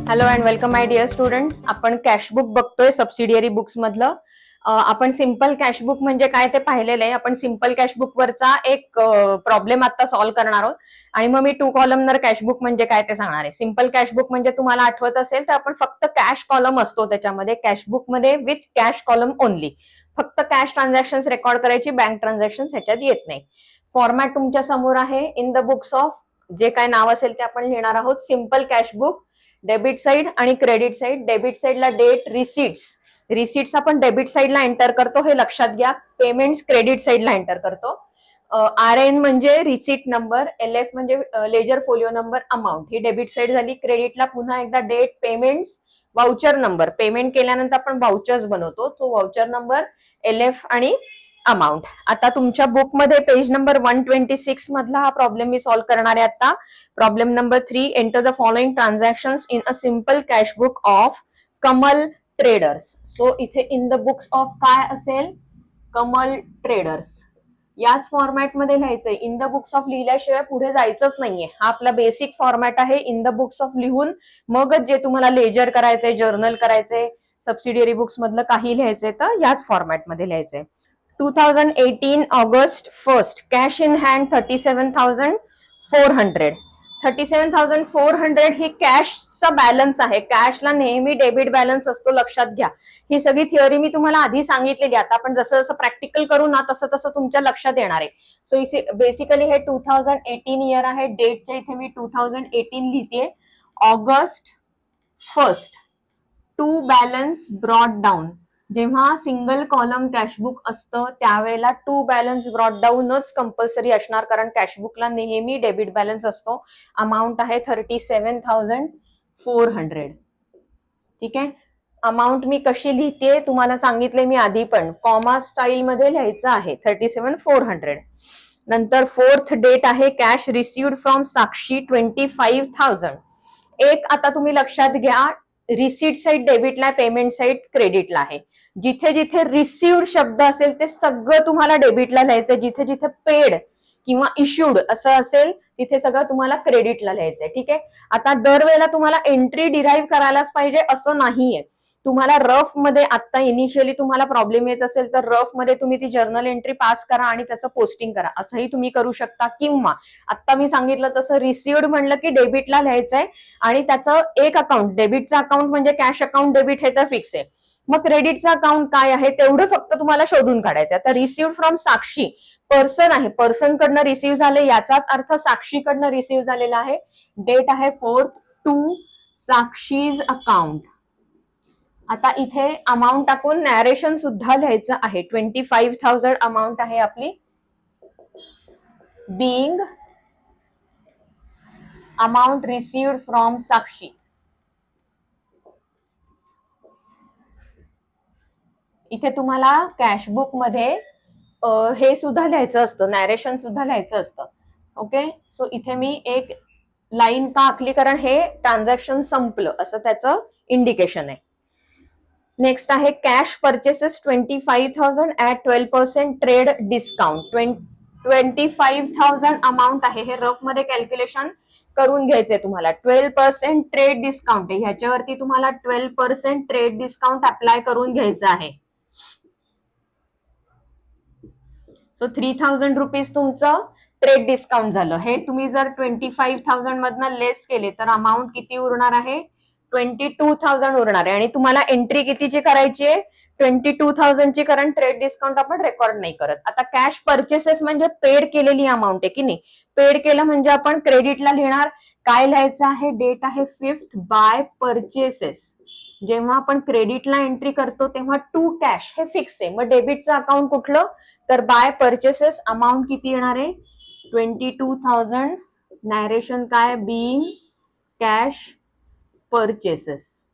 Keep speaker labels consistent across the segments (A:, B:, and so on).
A: Hello and welcome my dear students. आपण cash book बघतोय subsidiary books मधलं. आपण सिंपल कॅशबुक म्हणजे काय ते पाहिलेलं आहे. आपण सिंपल कॅशबुक वरचा एक प्रॉब्लेम आता सॉल्व्ह करणार आहोत आणि मग मी 2 कॉलमनर कॅशबुक म्हणजे काय ते सांगणार आहे. सिंपल कॅशबुक म्हणजे तुम्हाला आठवत असेल तर आपण फक्त कॅश कॉलम असतो त्याच्यामध्ये, कॅशबुक मध्ये विथ कॅश कॉलम ओनली. फक्त कॅश ट्रान्झॅक्शन रेकॉर्ड करायची, बँक ट्रान्झॅक्शन ह्याच्यात येत नाही. फॉर्मॅट तुमच्या समोर आहे. इन द बुक्स ऑफ जे काय नाव असेल ते आपण लिहिणार आहोत. सिंपल कॅशबुक, डेबिट साइड आणि क्रेडिट साइड. डेबिट साइडला डेट, रिसीट्स आपण डेबिट साइडला एंटर करतो, हे लक्षात घ्या. पेमेंट्स क्रेडिट साइडला एंटर करतो. RN म्हणजे रिसीट नंबर, LF म्हणजे लेजर फोलिओ नंबर, अमाऊंट. ही डेबिट साइड झाली. क्रेडिटला पुन्हा एकदा date, payments, voucher number. Payment केल्यानंतर आपण वाउचर्स बनवतो, तो वाउचर नंबर, LF आणि अमाऊंट. आता तुमच्या बुकमध्ये पेज नंबर 126 मधला हा प्रॉब्लेम मी सॉल्व्ह करणार आहे आता. Problem number 3. Enter the following transactions in a simple cashbook of Kamal traders. So इथे इन द बुक्स ऑफ काय असेल? कमल ट्रेडर्स. याच फॉर्मॅटमध्ये लिहायचंय. इन द बुक्स ऑफ लिहिल्याशिवाय पुढे जायचंच नाहीये. हा आपला बेसिक फॉर्मॅट आहे. इन द बुक्स ऑफ लिहून मगच जे तुम्हाला लेजर करायचंय, जर्नल करायचंय, सबसिडियरी बुक्स मधलं काही लिहायचंय तर याच फॉर्मॅटमध्ये लिहायचंय. 2018 August 1st, cash in hand 37,400. 37,400 ही कॅशचा बॅलन्स आहे. कॅशला नेहमी डेबिट बॅलन्स असतो, लक्षात घ्या. ही सगळी थिअरी मी तुम्हाला आधी सांगितलेली. आता आपण जसं जसं प्रॅक्टिकल करू ना तसं तसं तुमच्या लक्षात येणार आहे. सो बेसिकली हे 2018 इयर आहे. डेटच्या इथे मी 2018 लिहिते. August 1st to balance brought down. जेव्हा सिंगल कॉलम कॅशबुक असतं त्यावेळेला टू बॅलन्स ब्रॉट डाऊनच कंपल्सरी असणार, कारण कॅशबुकला नेहमी डेबिट बॅलन्स असतो. अमाऊंट आहे 37,400. ठीक आहे. अमाऊंट मी कशी लिहिते तुम्हाला सांगितले मी आधी, पण कॉमा स्टाईल मध्ये लिहायचं आहे. 37,400. नंतर 4th डेट आहे कॅश रिसिव्ड फ्रॉम साक्षी 25,000. एक आता तुम्ही लक्षात घ्या, रिसीट साइड डेबिटला, पेमेंट साइड क्रेडिटला आहे. जिथे जिथे रिसिव्ड शब्द असेल ते सगळं तुम्हाला डेबिटला लिहायचं. जिथे जिथे पेड किंवा इश्यूड असं असेल तिथे सगळं तुम्हाला क्रेडिटला लिहायचंय. ठीक आहे. आता दरवेळेला तुम्हाला एंट्री डिराईव्ह करायलाच पाहिजे असं नाहीये. तुम्हाला रफ मध्ये आता इनिशियली तुम्हाला प्रॉब्लेम येत असेल तर रफ मध्ये तुम्ही ती जर्नल एंट्री पास करा आणि त्याचं पोस्टिंग करा, असंही तुम्ही करू शकता. किंवा आता मी सांगितलं तसं रिसिव्ड म्हणलं की डेबिटला लिहायचंय आणि त्याचं एक अकाउंट, डेबिटचं अकाउंट म्हणजे कॅश अकाउंट डेबिट हे तर फिक्स आहे. मग क्रेडिटचं अकाउंट काय आहे तेवढं फक्त तुम्हाला शोधून काढायचं. आता रिसिव्ड फ्रॉम साक्षी पर्सन आहे, पर्सन कडनं रिसिव्ह झाले याचाच अर्थ साक्षीकडनं रिसिव्ह झालेला आहे. डेट आहे 4th टू साक्षीज अकाउंट. आता इथे अमाऊंट टाकून नॅरेशन सुद्धा लिहायचं आहे. 25,000 अमाऊंट आहे आपली. बीइंग अमाऊंट रिसिव्ड फ्रॉम साक्षी. इथे तुम्हाला कॅशबुक मध्ये हे सुद्धा लिहायचं असतं, नॅरेशन सुद्धा लिहायचं असतं. ओके. सो इथे मी एक लाईन का आखली, कारण हे ट्रान्झॅक्शन संपलं असं त्याचं इंडिकेशन आहे. नेक्स्ट आहे cash purchases 25,000 at 12% trade discount. 25,000 amount आहे. हे रफ मध्ये कॅल्क्युलेशन करून घ्यायचंय तुम्हाला. 12% ट्रेड डिस्काउंट आहे, ह्याच्यावरती तुम्हाला 12% ट्रेड डिस्काउंट अप्लाय करून घ्यायचं आहे. सो 3,000 रुपीज तुमचं ट्रेड डिस्काउंट झालं. हे तुम्ही जर 25,000 मधनं लेस केले तर अमाऊंट किती उरणार आहे? 22,000 उरणार आहे. आणि तुम्हाला एंट्री कितीची करायची आहे? 22,000 ची, कारण ट्रेड डिस्काउंट आपण रेकॉर्ड नाही करत. आता कॅश परचेसेस म्हणजे पेड केलेली अमाऊंट आहे की नाही. पेड केलं म्हणजे आपण क्रेडिटला लिहिणार. काय लिहायचं आहे? डेट आहे 5th बाय परचेसेस. जेव्हा आपण क्रेडिटला एंट्री करतो तेव्हा टू कॅश हे फिक्स आहे. मग डेबिटचं अकाउंट कुठलं? तर बाय परचेसेस. अमाऊंट किती येणार आहे? 22,000. नॅरेशन काय? Being cash purchases.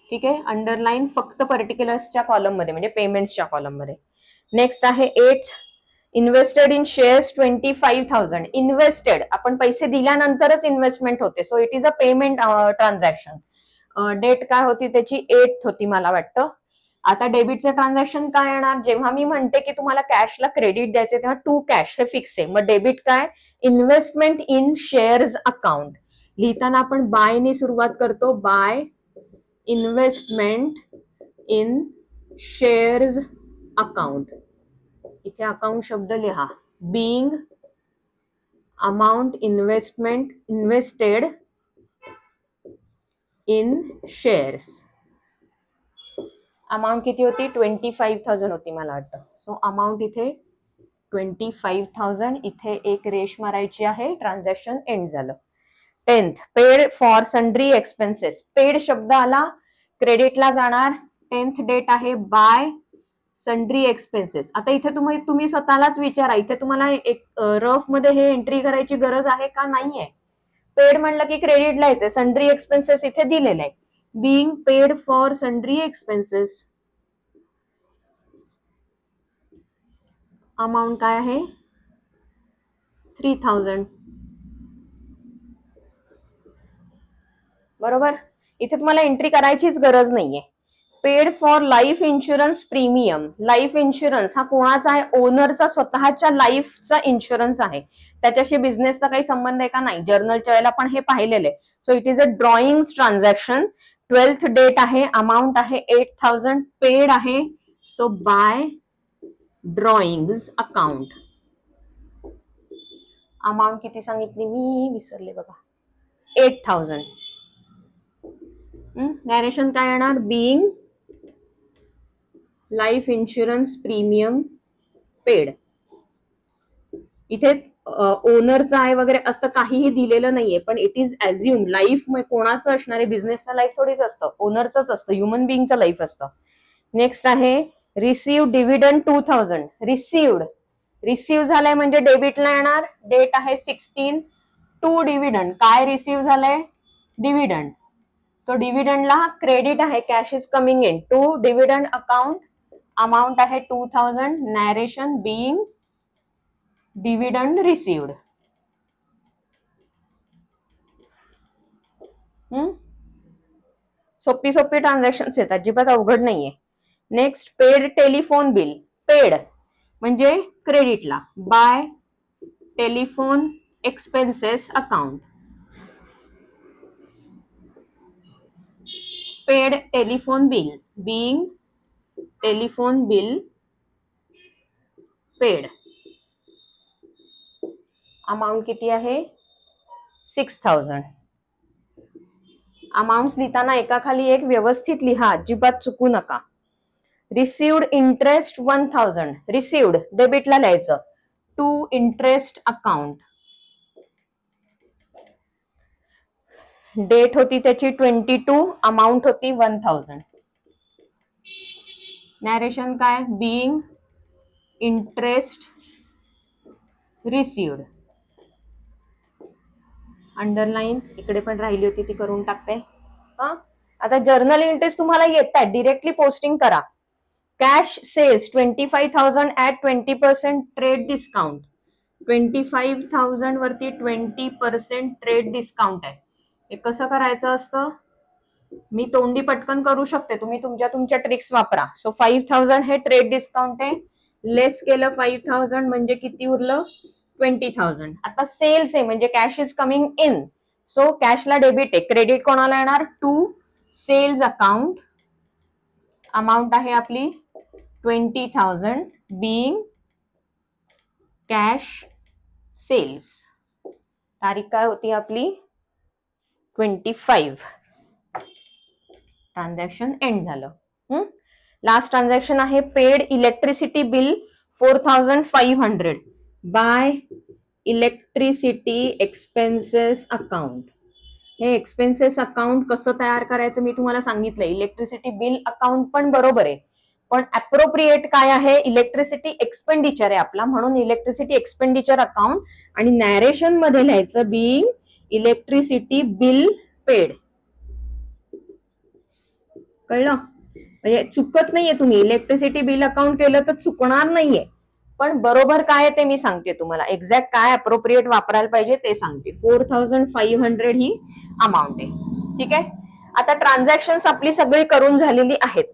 A: ठीक आहे. अंडरलाईन फक्त पर्टिक्युलर्सच्या कॉलम मध्ये म्हणजे पेमेंट्सच्या कॉलम मध्ये. नेक्स्ट आहे 8th invested in shares 25,000. Invested आपण पैसे दिल्यानंतरच इन्व्हेस्टमेंट होते. So it is a payment transaction. Date काय होती त्याची? 8th होती मला वाटतं. आता डेबिटचं ट्रान्झॅक्शन काय येणार? जेव्हा मी म्हणते की तुम्हाला कॅशला क्रेडिट द्यायचे तेव्हा टू कॅश हे फिक्स आहे. मग डेबिट काय? Investment in shares account. लिहिताना आपण बाय ने सुरुवात करतो, by investment in shares account. इथे अकाउंट शब्द लिहा. Being amount invested in shares. Amount किती होती? 25,000 होती मला वाटतं. सो अमाउंट इथे 25,000. इथे एक रेश मारायची आहे. ट्रान्झॅक्शन एंड झालं. 10th, paid for sundry expenses. Paid शब्द आला, क्रेडिटला जाणार. 10th डेट आहे बाय सन्ड्री एक्सपेन्सेस. आता इथे तुम्ही स्वतःलाच विचारा, इथे तुम्हाला एक रफ मध्ये हे एंट्री करायची गरज आहे का? नाहीये. पेड म्हणलं की क्रेडिट लायचे. सन्ड्री एक्सपेन्सेस इथे दिलेलं आहे. Being paid for sundry expenses. Amount काय आहे? 3,000. बरोबर. इथे तुम्हाला एंट्री करायचीच गरज नाहीये. Paid for life insurance premium. Life insurance हा कोणाचा आहे? ओनरचा स्वतःच्या लाईफचा इन्शुरन्स आहे. त्याच्याशी बिझनेसचा काही संबंध आहे का? नाही. जर्नलच्या वेळेला पण हे पाहिलेलं आहे. So it is a drawing transaction. 12th date आहे. अमाऊंट आहे 8,000. पेड आहे. So by drawings account. Amount किती सांगितली मी? विसरले बघा. 8,000. नॅरेशन काय येणार? Being life insurance premium paid. इथे ओनरचा आहे वगैरे असं काहीही दिलेलं नाहीये, पण इट इज ॲझ्युम. लाईफ कोणाचं असणार आहे? बिझनेसचं लाईफ थोडीच असतं, ओनरचंच असतं, ह्युमन बिईंगचं लाईफ असतं. नेक्स्ट आहे रिसीव्ह डिव्हिडंड 2,000. रिसीव्ह झालाय म्हणजे डेबिटला येणार. डेट आहे 16. To dividend. काय रिसीव्ह झालंय? डिव्हिडंड. सो डिव्हिडंडला क्रेडिट आहे. Cash is coming in to dividend account. Amount आहे 2,000. Narration being dividend received. सोपी ट्रान्झॅक्शन आहेत, अजिबात अवघड नाहीये. Next paid telephone bill. Paid म्हणजे क्रेडिटला. By telephone expenses account. Paid telephone bill. Being telephone bill paid. Amount किती आहे? 6,000. अमाऊंट लिहिताना एकाखाली एक व्यवस्थित लिहा, अजिबात चुकू नका. Received interest 1,000. रिसिव्ड डेबिटला लिहायचं. To interest account. डेट होती त्याची 22. अमाऊंट होती 1,000. नॅरेशन काय? Being interest received. अंडरलाईन इकडे पण राहिली होती ती करून टाकते. आता जर्नल एंट्रीज तुम्हाला येतात, डिरेक्टली पोस्टिंग करा. Cash sales 25,000 at 20% trade discount. 25,000 वरती 20% ट्रेड डिस्काउंट आहे. हे कसं करायचं असतं? मी तोंडी पटकन करू शकते, तुम्ही तुमच्या ट्रिक्स वापरा. सो 5,000 हे ट्रेड डिस्काउंट आहे. लेस केलं 5,000 म्हणजे किती उरलं? 20,000. आता सेल्स आहे म्हणजे cash is coming in. So कॅशला डेबिट आहे. क्रेडिट कोणाला येणार? To sales account. अमाऊंट आहे आपली 20,000. Being cash sales. तारीख काय होती आपली? 25. ट्रान्झॅक्शन एंड झालं. लास्ट ट्रान्झॅक्शन आहे paid electricity bill 4,500 by electricity expenses account. हे एक्सपेन्सेस अकाउंट कसं तयार करायचं मी तुम्हाला सांगितलंय. इलेक्ट्रिसिटी बिल अकाउंट पण बरोबर आहे, पण अप्रोप्रिएट काय आहे? इलेक्ट्रिसिटी एक्सपेंडिचर आहे आपला, म्हणून इलेक्ट्रिसिटी एक्सपेंडिचर अकाउंट. आणि नॅरेशन मध्ये लिहायचं बीइंग इलेक्ट्रिसिटी बिल पेड. कळलं? म्हणजे चुकत नाहीये. तुम्ही इलेक्ट्रिसिटी बिल अकाउंट केलं तर चुकणार नाहीये, पण बरोबर काय आहे ते मी सांगते तुम्हाला. एक्झॅक्ट काय अप्रोप्रिएट वापरायला पाहिजे ते सांगते. 4,500 ही अमाऊंट आहे. ठीक आहे. आता ट्रान्झॅक्शन आपली सगळी करून झालेली आहेत.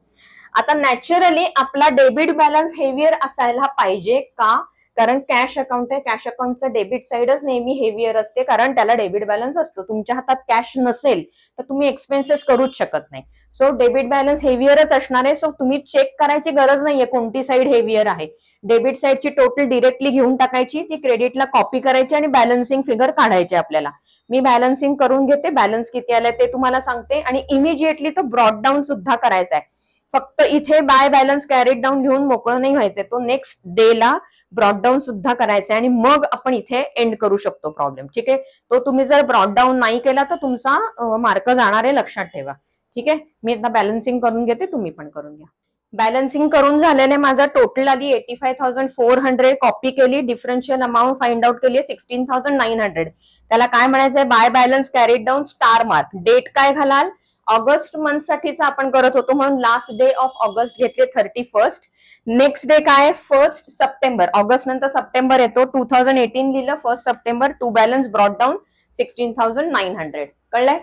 A: आता नॅचरली आपला डेबिट बॅलन्स हेवियर असायला पाहिजे का? कारण कॅश अकाउंट आहे, कॅश अकाउंटचं डेबिट साईडच नेहमी हेवियर असते, कारण त्याला डेबिट बॅलन्स असतो. तुमच्या हातात कॅश नसेल तर तुम्ही एक्सपेन्सेस करूच शकत नाही. सो डेबिट बॅलन्स हेवियरच असणार आहे. सो तुम्ही चेक करायची गरज नाहीये कोणती साईड हेवियर आहे. डेबिट साईडची टोटल डिरेक्टली घेऊन टाकायची, ती क्रेडिटला कॉपी करायची आणि बॅलन्सिंग फिगर काढायची आपल्याला. मी बॅलन्सिंग करून घेते, बॅलन्स किती आलाय ते तुम्हाला सांगते, आणि इमिजिएटली तो ब्रॉड डाऊन सुद्धा करायचा आहे. फक्त इथे बाय बॅलन्स कॅरेट डाऊन घेऊन मोकळं नाही व्हायचंय, तो नेक्स्ट डेला ब्रॉड डाऊन सुद्धा करायचा आहे, आणि मग आपण इथे एंड करू शकतो प्रॉब्लेम. ठीक आहे, तो तुम्ही जर ब्रॉड डाऊन नाही केला तर तुमचा मार्क जाणार आहे, लक्षात ठेवा. ठीक आहे, मी आता बॅलन्सिंग करून घेते, तुम्ही पण करून घ्या. बॅलन्सिंग करून झाल्याने माझा टोटल आधी 85,400 कॉपी केली, डिफरन्शियल अमाऊंट फाइंड आउट केली 16,900. त्याला काय म्हणायचंय, by balance carried down star mark. Date काय घालाल, ऑगस्ट मंथ साठीचा आपण करत होतो म्हणून लास्ट डे ऑफ ऑगस्ट घेतले 31st. नेक्स्ट डे काय, 1 सप्टेंबर. ऑगस्ट नंतर सप्टेंबर येतो, 2018 लिहिलं, 1 September. To balance brought down 16,900. कळलंय.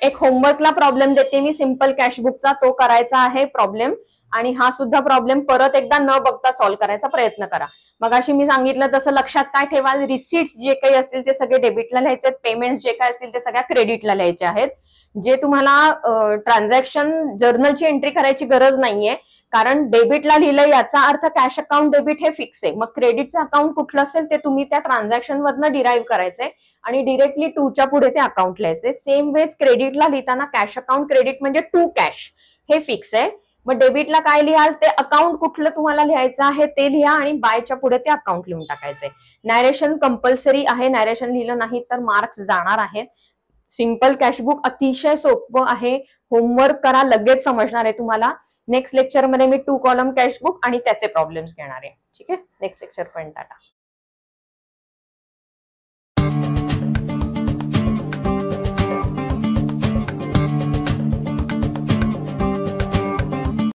A: एक होमवर्कला प्रॉब्लेम देते मी सिंपल कॅशबुकचा, तो करायचा आहे प्रॉब्लेम, आणि हा सुद्धा प्रॉब्लेम परत एकदा न बघता सॉल्व्ह करायचा प्रयत्न करा. मग अशी मी सांगितलं तसं लक्षात काय ठेवा, रिसिट्स जे काही असतील ते सगळे डेबिटला लिहायचे, पेमेंट जे काही असतील ते सगळ्या क्रेडिटला लिहायचे आहेत. जे तुम्हाला ट्रान्झॅक्शन जर्नलची एंट्री करायची गरज नाहीये, कारण डेबिटला लिहिलं याचा अर्थ कॅश अकाउंट डेबिट हे फिक्स आहे. मग क्रेडिटचं अकाउंट कुठलं असेल ते तुम्ही त्या ट्रान्झॅक्शन मधनं डिराईव्ह करायचंय आणि डिरेक्टली टूच्या पुढे ते अकाउंट लिहायचे. सेम वेज क्रेडिटला लिहिताना कॅश अकाउंट क्रेडिट म्हणजे टू कॅश हे फिक्स आहे. मग डेबिटला काय लिहाल, ते अकाउंट कुठलं तुम्हाला लिहायचं आहे ते लिहा आणि बायच्या पुढे ते अकाउंट लिहून टाकायचंय. नॅरेशन कंपल्सरी आहे, नॅरेशन लिहिलं नाही तर मार्क्स जाणार आहेत. सिंपल कॅशबुक अतिशय सोपं आहे, होमवर्क करा, लगेच समजणार आहे तुम्हाला. नेक्स्ट लेक्चरमध्ये मी 2 कॉलम कॅशबुक आणि त्याचे प्रॉब्लेम्स घेणार आहे. ठीक आहे, नेक्स्ट लेक्चर पर्यंत टाटा.